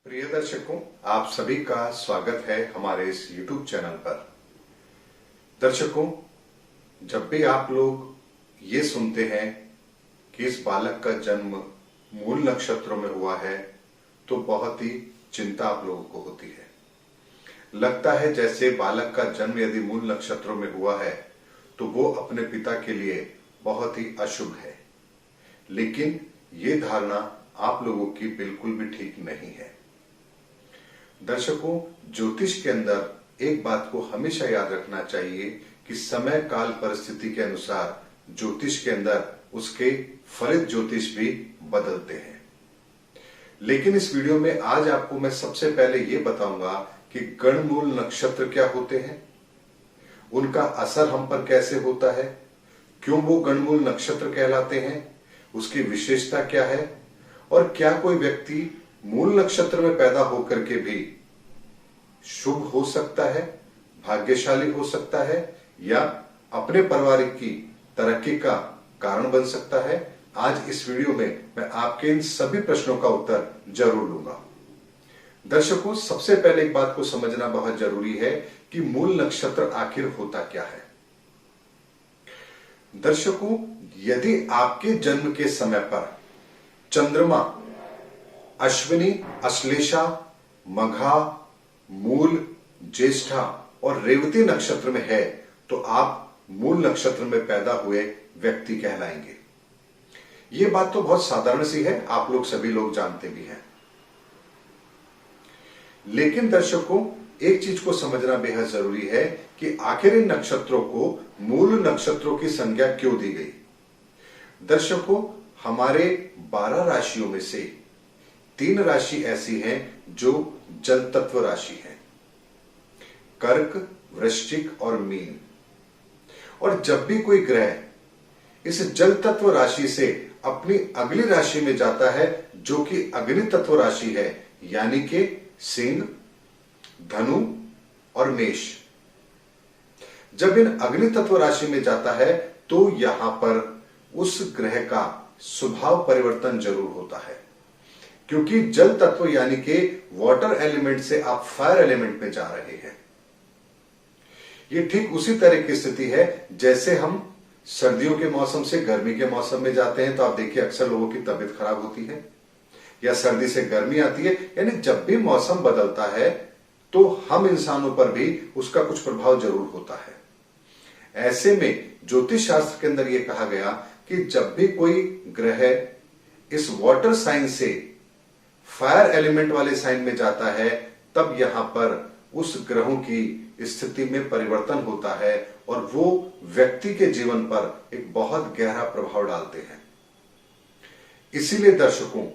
प्रिय दर्शकों, आप सभी का स्वागत है हमारे इस YouTube चैनल पर। दर्शकों, जब भी आप लोग ये सुनते हैं कि इस बालक का जन्म मूल नक्षत्रों में हुआ है तो बहुत ही चिंता आप लोगों को होती है। लगता है जैसे बालक का जन्म यदि मूल नक्षत्रों में हुआ है तो वो अपने पिता के लिए बहुत ही अशुभ है। लेकिन ये धारणा आप लोगों की बिल्कुल भी ठीक नहीं है। दर्शकों, ज्योतिष के अंदर एक बात को हमेशा याद रखना चाहिए कि समय काल परिस्थिति के अनुसार ज्योतिष के अंदर उसके फलित ज्योतिष भी बदलते हैं। लेकिन इस वीडियो में आज आपको मैं सबसे पहले ये बताऊंगा कि गणमूल नक्षत्र क्या होते हैं, उनका असर हम पर कैसे होता है, क्यों वो गणमूल नक्षत्र कहलाते हैं, उसकी विशेषता क्या है और क्या कोई व्यक्ति मूल नक्षत्र में पैदा होकर के भी शुभ हो सकता है, भाग्यशाली हो सकता है या अपने परिवार की तरक्की का कारण बन सकता है। आज इस वीडियो में मैं आपके इन सभी प्रश्नों का उत्तर जरूर लूंगा। दर्शकों, सबसे पहले एक बात को समझना बहुत जरूरी है कि मूल नक्षत्र आखिर होता क्या है। दर्शकों, यदि आपके जन्म के समय पर चंद्रमा अश्विनी, अश्लेषा, मघा, मूल, ज्येष्ठा और रेवती नक्षत्र में है तो आप मूल नक्षत्र में पैदा हुए व्यक्ति कहलाएंगे। यह बात तो बहुत साधारण सी है, आप लोग सभी लोग जानते भी हैं। लेकिन दर्शकों, एक चीज को समझना बेहद जरूरी है कि आखिर इन नक्षत्रों को मूल नक्षत्रों की संज्ञा क्यों दी गई। दर्शकों, हमारे 12 राशियों में से 3 राशि ऐसी हैं जो जल तत्व राशि है, कर्क, वृश्चिक और मीन। और जब भी कोई ग्रह इस जल तत्व राशि से अपनी अगली राशि में जाता है जो कि अग्नि तत्व राशि है, यानी कि सिंह, धनु और मेष, जब इन अग्नि तत्व राशि में जाता है तो यहां पर उस ग्रह का स्वभाव परिवर्तन जरूर होता है। क्योंकि जल तत्व यानी कि वाटर एलिमेंट से आप फायर एलिमेंट में जा रहे हैं। ये ठीक उसी तरह की स्थिति है जैसे हम सर्दियों के मौसम से गर्मी के मौसम में जाते हैं तो आप देखिए अक्सर लोगों की तबीयत खराब होती है, या सर्दी से गर्मी आती है। यानी जब भी मौसम बदलता है तो हम इंसानों पर भी उसका कुछ प्रभाव जरूर होता है। ऐसे में ज्योतिष शास्त्र के अंदर यह कहा गया कि जब भी कोई ग्रह इस वाटर साइन से फायर एलिमेंट वाले साइन में जाता है तब यहां पर उस ग्रहों की स्थिति में परिवर्तन होता है और वो व्यक्ति के जीवन पर एक बहुत गहरा प्रभाव डालते हैं। इसीलिए दर्शकों,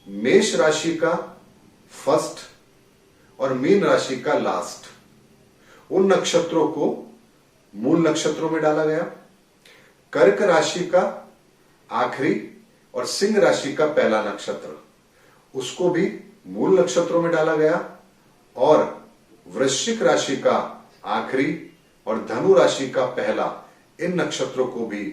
मेष राशि का फर्स्ट और मीन राशि का लास्ट, उन नक्षत्रों को मूल नक्षत्रों में डाला गया। कर्क राशि का आखिरी और सिंह राशि का पहला नक्षत्र, उसको भी मूल नक्षत्रों में डाला गया। और वृश्चिक राशि का आखिरी और धनु राशि का पहला, इन नक्षत्रों को भी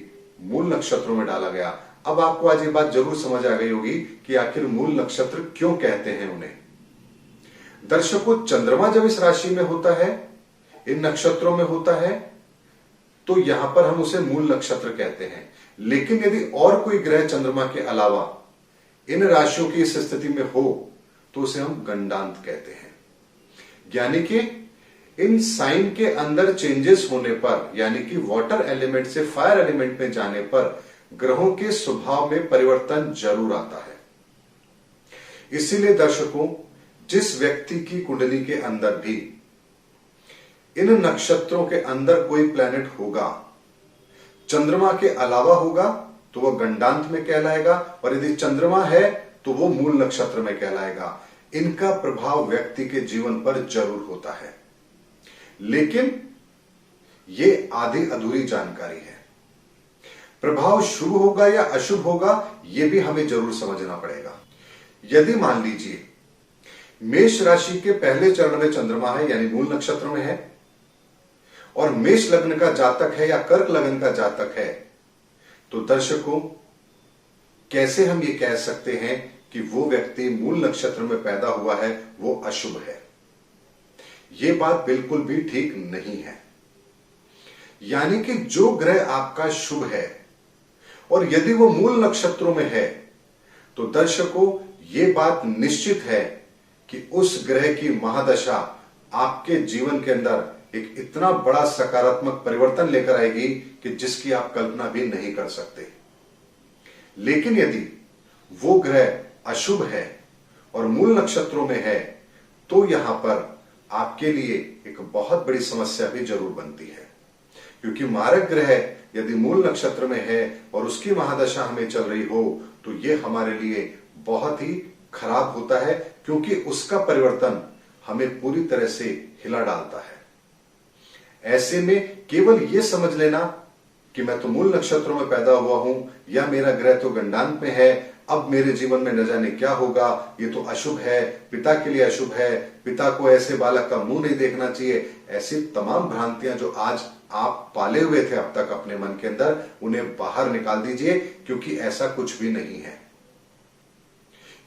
मूल नक्षत्रों में डाला गया। अब आपको आज ये बात जरूर समझ आ गई होगी कि आखिर मूल नक्षत्र क्यों कहते हैं उन्हें। दर्शकों, चंद्रमा जब इस राशि में होता है, इन नक्षत्रों में होता है, तो यहां पर हम उसे मूल नक्षत्र कहते हैं। लेकिन यदि और कोई ग्रह चंद्रमा के अलावा इन राशियों की इस स्थिति में हो तो उसे हम गंडांत कहते हैं। यानी कि इन साइन के अंदर चेंजेस होने पर, यानी कि वाटर एलिमेंट से फायर एलिमेंट में जाने पर ग्रहों के स्वभाव में परिवर्तन जरूर आता है। इसीलिए दर्शकों, जिस व्यक्ति की कुंडली के अंदर भी इन नक्षत्रों के अंदर कोई प्लैनेट होगा, चंद्रमा के अलावा होगा तो वह गंडांत में कहलाएगा, और यदि चंद्रमा है तो वो मूल नक्षत्र में कहलाएगा। इनका प्रभाव व्यक्ति के जीवन पर जरूर होता है। लेकिन ये आधी अधूरी जानकारी है। प्रभाव शुभ होगा या अशुभ होगा यह भी हमें जरूर समझना पड़ेगा। यदि मान लीजिए मेष राशि के पहले चरण में चंद्रमा है, यानी मूल नक्षत्र में है, और मेष लग्न का जातक है या कर्क लग्न का जातक है, तो दर्शकों, कैसे हम ये कह सकते हैं कि वो व्यक्ति मूल नक्षत्र में पैदा हुआ है वो अशुभ है। ये बात बिल्कुल भी ठीक नहीं है। यानी कि जो ग्रह आपका शुभ है और यदि वो मूल नक्षत्रों में है तो दर्शकों ये बात निश्चित है कि उस ग्रह की महादशा आपके जीवन के अंदर एक इतना बड़ा सकारात्मक परिवर्तन लेकर आएगी कि जिसकी आप कल्पना भी नहीं कर सकते। लेकिन यदि वो ग्रह अशुभ है और मूल नक्षत्रों में है तो यहां पर आपके लिए एक बहुत बड़ी समस्या भी जरूर बनती है, क्योंकि मारक ग्रह यदि मूल नक्षत्र में है और उसकी महादशा हमें चल रही हो तो यह हमारे लिए बहुत ही खराब होता है, क्योंकि उसका परिवर्तन हमें पूरी तरह से हिला डालता है। ऐसे में केवल यह समझ लेना कि मैं तो मूल नक्षत्रों में पैदा हुआ हूं या मेरा ग्रह तो गंडांक में है, अब मेरे जीवन में न जाने क्या होगा, ये तो अशुभ है, पिता के लिए अशुभ है, पिता को ऐसे बालक का मुंह नहीं देखना चाहिए, ऐसी तमाम भ्रांतियां जो आज आप पाले हुए थे अब तक अपने मन के अंदर, उन्हें बाहर निकाल दीजिए, क्योंकि ऐसा कुछ भी नहीं है।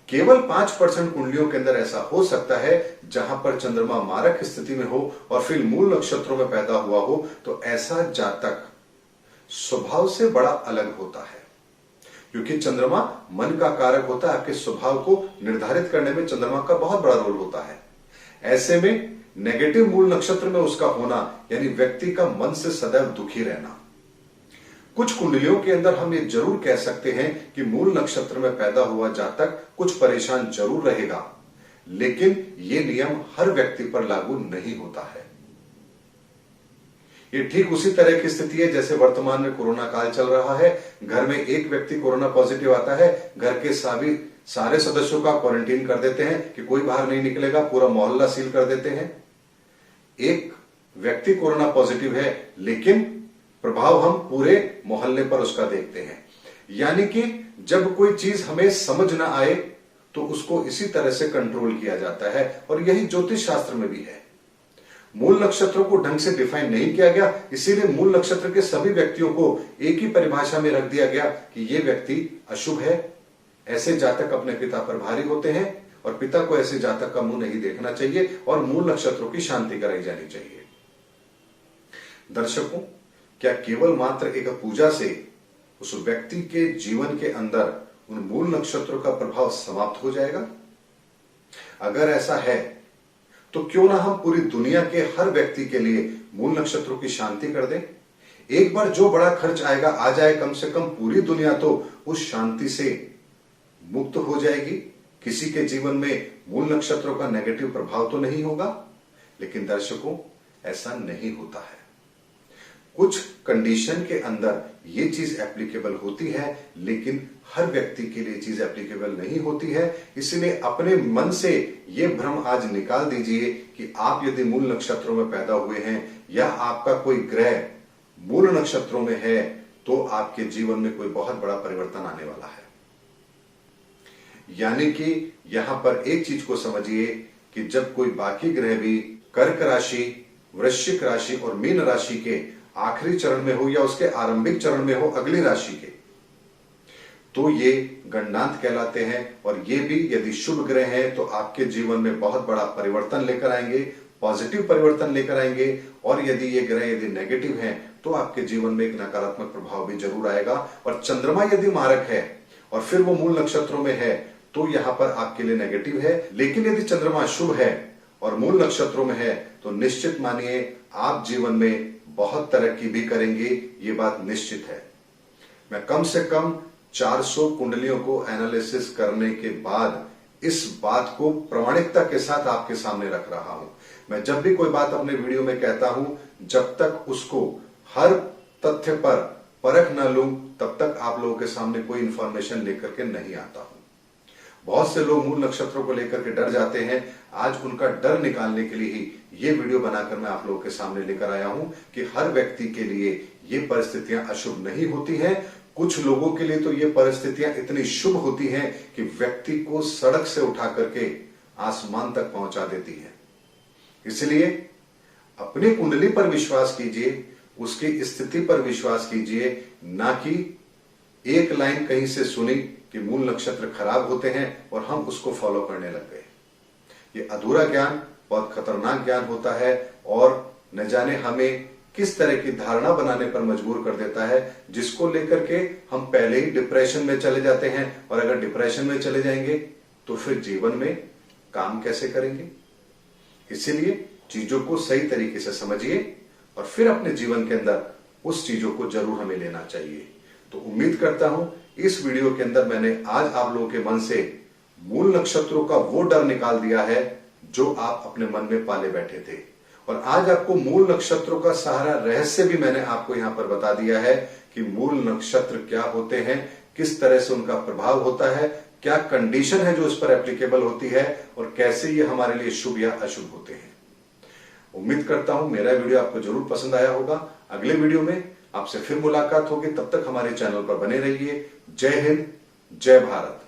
केवल 5% कुंडलियों के अंदर ऐसा हो सकता है जहां पर चंद्रमा मारक स्थिति में हो और फिर मूल नक्षत्रों में पैदा हुआ हो, तो ऐसा जातक स्वभाव से बड़ा अलग होता है, क्योंकि चंद्रमा मन का कारक होता है। आपके स्वभाव को निर्धारित करने में चंद्रमा का बहुत बड़ा रोल होता है। ऐसे में नेगेटिव मूल नक्षत्र में उसका होना यानी व्यक्ति का मन से सदैव दुखी रहना। कुछ कुंडलियों के अंदर हम ये जरूर कह सकते हैं कि मूल नक्षत्र में पैदा हुआ जातक कुछ परेशान जरूर रहेगा, लेकिन ये नियम हर व्यक्ति पर लागू नहीं होता है। ये ठीक उसी तरह की स्थिति है जैसे वर्तमान में कोरोना काल चल रहा है। घर में एक व्यक्ति कोरोना पॉजिटिव आता है, घर के सारे सदस्यों का क्वारंटीन कर देते हैं कि कोई बाहर नहीं निकलेगा, पूरा मोहल्ला सील कर देते हैं। एक व्यक्ति कोरोना पॉजिटिव है लेकिन प्रभाव हम पूरे मोहल्ले पर उसका देखते हैं। यानी कि जब कोई चीज हमें समझ ना आए तो उसको इसी तरह से कंट्रोल किया जाता है, और यही ज्योतिष शास्त्र में भी है। मूल नक्षत्रों को ढंग से डिफाइन नहीं किया गया, इसीलिए मूल नक्षत्र के सभी व्यक्तियों को एक ही परिभाषा में रख दिया गया कि ये व्यक्ति अशुभ है। ऐसे जातक अपने पिता पर भारी होते हैं और पिता को ऐसे जातक का मुंह नहीं देखना चाहिए और मूल नक्षत्रों की शांति कराई जानी चाहिए। दर्शकों, क्या केवल मात्र एक पूजा से उस व्यक्ति के जीवन के अंदर उन मूल नक्षत्रों का प्रभाव समाप्त हो जाएगा? अगर ऐसा है तो क्यों ना हम पूरी दुनिया के हर व्यक्ति के लिए मूल नक्षत्रों की शांति कर दें। एक बार जो बड़ा खर्च आएगा आ जाए, कम से कम पूरी दुनिया तो उस शांति से मुक्त हो जाएगी। किसी के जीवन में मूल नक्षत्रों का नेगेटिव प्रभाव तो नहीं होगा। लेकिन दर्शकों, ऐसा नहीं होता है। कुछ कंडीशन के अंदर ये चीज एप्लीकेबल होती है, लेकिन हर व्यक्ति के लिए चीज एप्लीकेबल नहीं होती है। इसलिए अपने मन से ये भ्रम आज निकाल दीजिए कि आप यदि मूल नक्षत्रों में पैदा हुए हैं या आपका कोई ग्रह मूल नक्षत्रों में है तो आपके जीवन में कोई बहुत बड़ा परिवर्तन आने वाला है। यानी कि यहां पर एक चीज को समझिए कि जब कोई बाकी ग्रह भी कर्क राशि, वृश्चिक राशि और मीन राशि के आखिरी चरण में हो या उसके आरंभिक चरण में हो अगली राशि के, तो ये गंडांत कहलाते हैं। और ये भी यदि शुभ ग्रह हैं तो आपके जीवन में बहुत बड़ा परिवर्तन लेकर आएंगे, पॉजिटिव परिवर्तन लेकर आएंगे। और यदि ये ग्रह यदि नेगेटिव हैं तो आपके जीवन में एक नकारात्मक प्रभाव भी जरूर आएगा। और चंद्रमा यदि मारक है और फिर वो मूल नक्षत्रों में है तो यहां पर आपके लिए नेगेटिव है। लेकिन यदि चंद्रमा शुभ है और मूल नक्षत्रों में है तो निश्चित मानिए आप जीवन में बहुत तरक्की भी करेंगे, ये बात निश्चित है। मैं कम से कम 400 कुंडलियों को एनालिसिस करने के बाद इस बात को प्रामाणिकता के साथ आपके सामने रख रहा हूं। मैं जब भी कोई बात अपने वीडियो में कहता हूं, जब तक उसको हर तथ्य पर परख न लूं तब तक आप लोगों के सामने कोई इंफॉर्मेशन लेकर के नहीं आता हूं। बहुत से लोग मूल नक्षत्रों को लेकर के डर जाते हैं। आज उनका डर निकालने के लिए ही ये वीडियो बनाकर मैं आप लोगों के सामने लेकर आया हूं कि हर व्यक्ति के लिए ये परिस्थितियां अशुभ नहीं होती हैं। कुछ लोगों के लिए तो ये परिस्थितियां इतनी शुभ होती हैं कि व्यक्ति को सड़क से उठा करके आसमान तक पहुंचा देती है। इसलिए अपनी कुंडली पर विश्वास कीजिए, उसकी स्थिति पर विश्वास कीजिए, ना कि एक लाइन कहीं से सुनी कि मूल नक्षत्र खराब होते हैं और हम उसको फॉलो करने लग गए। ये अधूरा ज्ञान बहुत खतरनाक ज्ञान होता है और न जाने हमें किस तरह की धारणा बनाने पर मजबूर कर देता है, जिसको लेकर के हम पहले ही डिप्रेशन में चले जाते हैं। और अगर डिप्रेशन में चले जाएंगे तो फिर जीवन में काम कैसे करेंगे। इसीलिए चीजों को सही तरीके से समझिए और फिर अपने जीवन के अंदर उस चीजों को जरूर हमें लेना चाहिए। तो उम्मीद करता हूं इस वीडियो के अंदर मैंने आज आप लोगों के मन से मूल नक्षत्रों का वो डर निकाल दिया है जो आप अपने मन में पाले बैठे थे। और आज आपको मूल नक्षत्रों का सारा रहस्य भी मैंने आपको यहां पर बता दिया है कि मूल नक्षत्र क्या होते हैं, किस तरह से उनका प्रभाव होता है, क्या कंडीशन है जो इस पर एप्लीकेबल होती है और कैसे ये हमारे लिए शुभ या अशुभ होते हैं। उम्मीद करता हूं मेरा वीडियो आपको जरूर पसंद आया होगा। अगले वीडियो में आपसे फिर मुलाकात होगी, तब तक हमारे चैनल पर बने रहिए। जय हिंद, जय भारत।